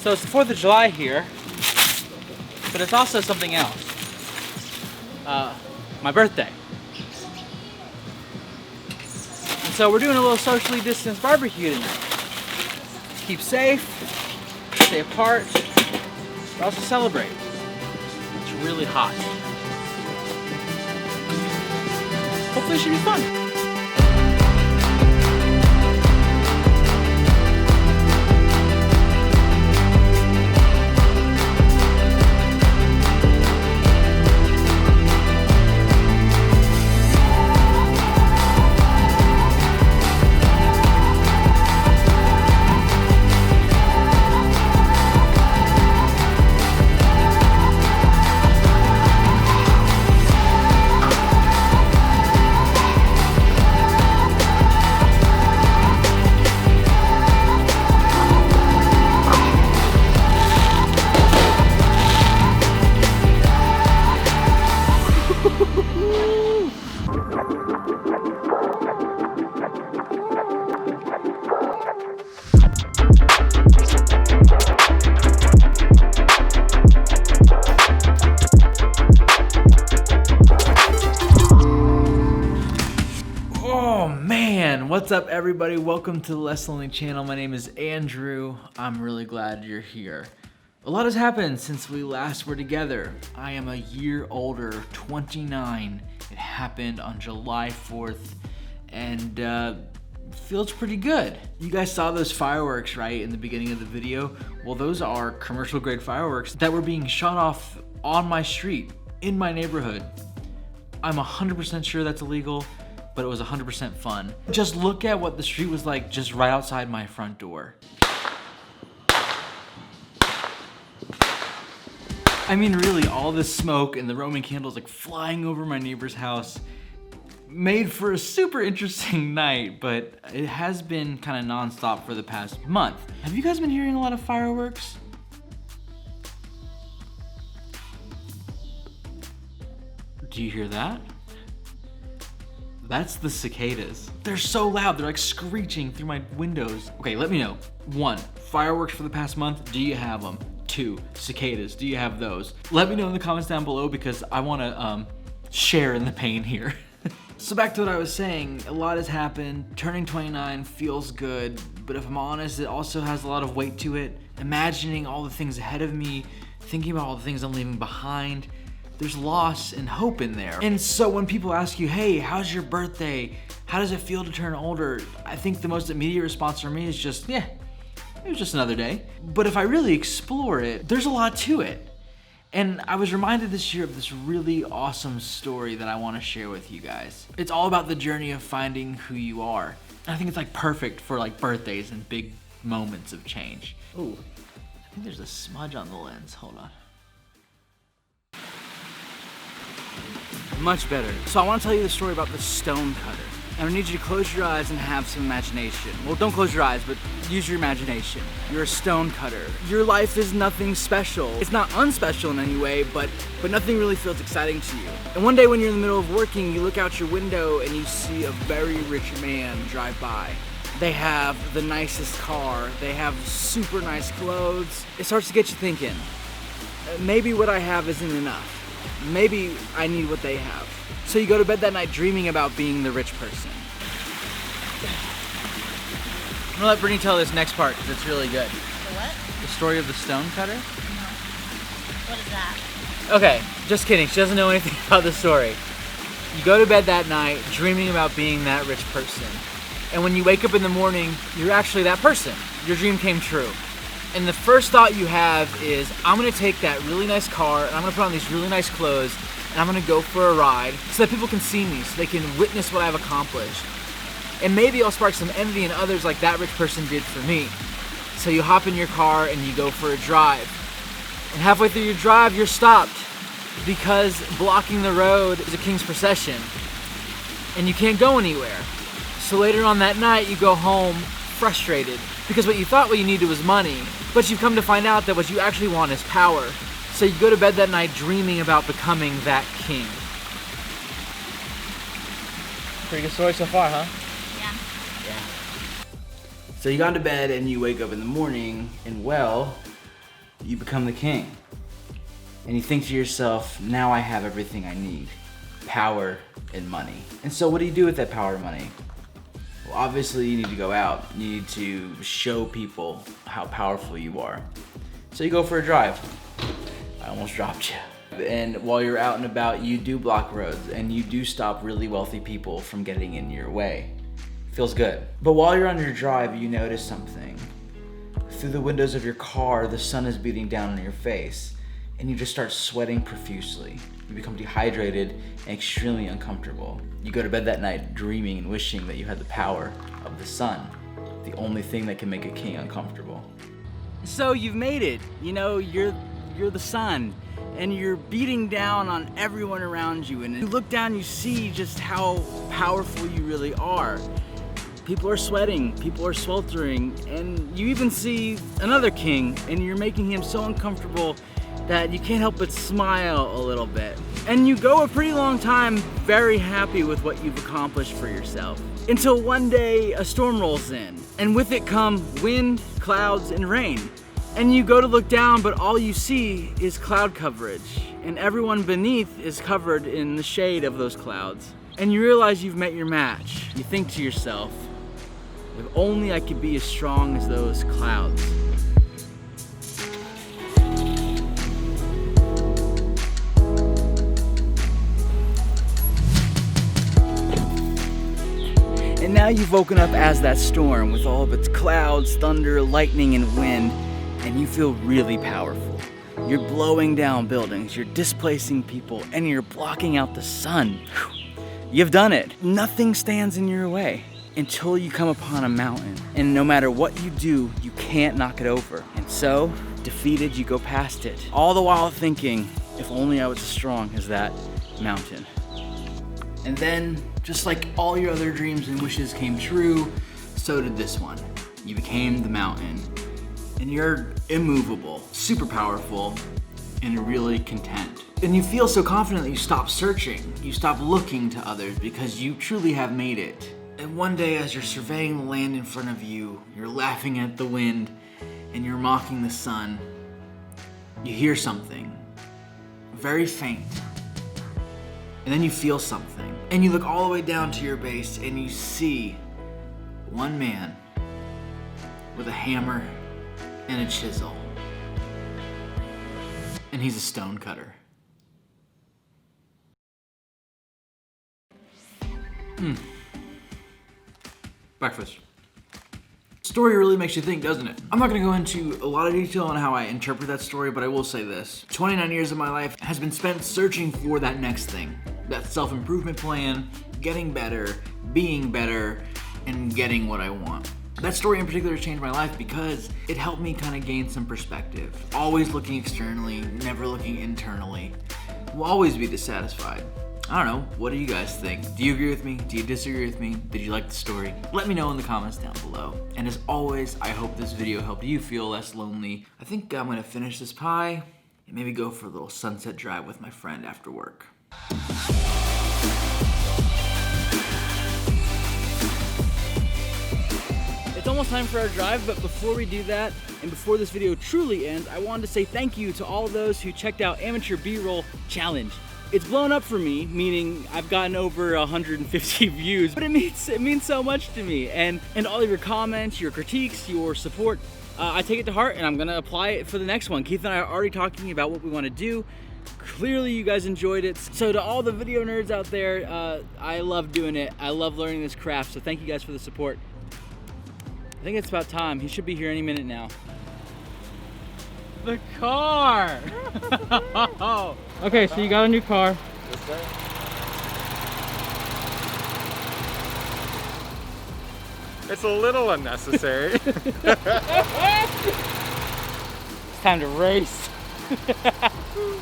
So it's the 4th of July here, but it's also something else. My birthday. And so we're doing a little socially distanced barbecue tonight. Keep safe, stay apart, but also celebrate. It's really hot. Hopefully it should be fun. What's up, everybody? Welcome to the Less Lonely channel. My name is Andrew. I'm really glad you're here. A lot has happened since we last were together. I am a year older, 29. It happened on July 4th, and feels pretty good. You guys saw those fireworks, right, in the beginning of the video? Well, those are commercial grade fireworks that were being shot off on my street, in my neighborhood. I'm 100% sure that's illegal, but it was 100% fun. Just look at what the street was like just right outside my front door. I mean, really, all this smoke and the Roman candles like flying over my neighbor's house made for a super interesting night, but it has been kind of nonstop for the past month. Have you guys been hearing a lot of fireworks? Do you hear that? That's the cicadas. They're so loud, they're like screeching through my windows. Okay, let me know. 1, fireworks for the past month, do you have them? 2, cicadas, do you have those? Let me know in the comments down below because I wanna share in the pain here. So back to what I was saying, a lot has happened. Turning 29 feels good, but if I'm honest, it also has a lot of weight to it. Imagining all the things ahead of me, thinking about all the things I'm leaving behind, there's loss and hope in there. And so when people ask you, hey, how's your birthday? How does it feel to turn older? I think the most immediate response for me is just, yeah, it was just another day. But if I really explore it, there's a lot to it. And I was reminded this year of this really awesome story that I want to share with you guys. It's all about the journey of finding who you are. And I think it's like perfect for like birthdays and big moments of change. Ooh, I think there's a smudge on the lens, hold on. Much better. So I want to tell you the story about the Stonecutter. And I need you to close your eyes and have some imagination. Well, don't close your eyes, but use your imagination. You're a stonecutter. Your life is nothing special. It's not unspecial in any way, but nothing really feels exciting to you. And one day when you're in the middle of working, you look out your window and you see a very rich man drive by. They have the nicest car. They have super nice clothes. It starts to get you thinking, maybe what I have isn't enough. Maybe I need what they have. So you go to bed that night dreaming about being the rich person. I'm gonna let Brittany tell this next part because it's really good. The what? The story of the Stonecutter. No. What is that? Okay, just kidding. She doesn't know anything about the story. You go to bed that night dreaming about being that rich person. And when you wake up in the morning, you're actually that person. Your dream came true. And the first thought you have is, I'm gonna take that really nice car and I'm gonna put on these really nice clothes and I'm gonna go for a ride so that people can see me, so they can witness what I've accomplished. And maybe I'll spark some envy in others like that rich person did for me. So you hop in your car and you go for a drive. And halfway through your drive, you're stopped because blocking the road is a king's procession and you can't go anywhere. So later on that night, you go home frustrated because what you thought what you needed was money, but you've come to find out that what you actually want is power. So you go to bed that night dreaming about becoming that king. Pretty good story so far, huh? Yeah. Yeah. So you got to bed and you wake up in the morning and well, you become the king. And you think to yourself, now I have everything I need. Power and money. And so what do you do with that power and money? Well, obviously you need to go out. You need to show people how powerful you are. So you go for a drive. I almost dropped you. And while you're out and about, you do block roads and you do stop really wealthy people from getting in your way. Feels good. But while you're on your drive, you notice something. Through the windows of your car, the sun is beating down on your face and you just start sweating profusely. You become dehydrated and extremely uncomfortable. You go to bed that night dreaming and wishing that you had the power of the sun, the only thing that can make a king uncomfortable. So you've made it. You know, you're the sun and you're beating down on everyone around you, and you look down, you see just how powerful you really are. People are sweating, people are sweltering, and you even see another king and you're making him so uncomfortable that you can't help but smile a little bit. And you go a pretty long time very happy with what you've accomplished for yourself. Until one day a storm rolls in, and with it come wind, clouds, and rain. And you go to look down, but all you see is cloud coverage, and everyone beneath is covered in the shade of those clouds. And you realize you've met your match. You think to yourself, if only I could be as strong as those clouds. And now you've woken up as that storm with all of its clouds, thunder, lightning, and wind, and you feel really powerful. You're blowing down buildings, you're displacing people, and you're blocking out the sun. You've done it. Nothing stands in your way until you come upon a mountain. And no matter what you do, you can't knock it over. And so, defeated, you go past it. All the while thinking, if only I was as strong as that mountain. And then, just like all your other dreams and wishes came true, so did this one. You became the mountain. And you're immovable, super powerful, and really content. And you feel so confident that you stop searching. You stop looking to others because you truly have made it. And one day as you're surveying the land in front of you, you're laughing at the wind, and you're mocking the sun, you hear something, very faint. And then you feel something. And you look all the way down to your base and you see one man with a hammer and a chisel. And he's a stonecutter. Breakfast. Story really makes you think, doesn't it? I'm not gonna go into a lot of detail on how I interpret that story, but I will say this. 29 years of my life has been spent searching for that next thing. That self-improvement plan, getting better, being better, and getting what I want. That story in particular has changed my life because it helped me kind of gain some perspective. Always looking externally, never looking internally. We'll always be dissatisfied. I don't know, what do you guys think? Do you agree with me? Do you disagree with me? Did you like the story? Let me know in the comments down below. And as always, I hope this video helped you feel less lonely. I think I'm gonna finish this pie and maybe go for a little sunset drive with my friend after work. It's almost time for our drive, but before we do that, and before this video truly ends, I wanted to say thank you to all those who checked out Amateur B-Roll Challenge. It's blown up for me, meaning I've gotten over 150 views, but it means so much to me. And all of your comments, your critiques, your support, I take it to heart and I'm gonna apply it for the next one. Keith and I are already talking about what we wanna do. Clearly you guys enjoyed it. So to all the video nerds out there, I love doing it. I love learning this craft, so thank you guys for the support. I think it's about time. He should be here any minute now. The car! Okay, so you got a new car. Yes, sir. It's a little unnecessary. It's time to race.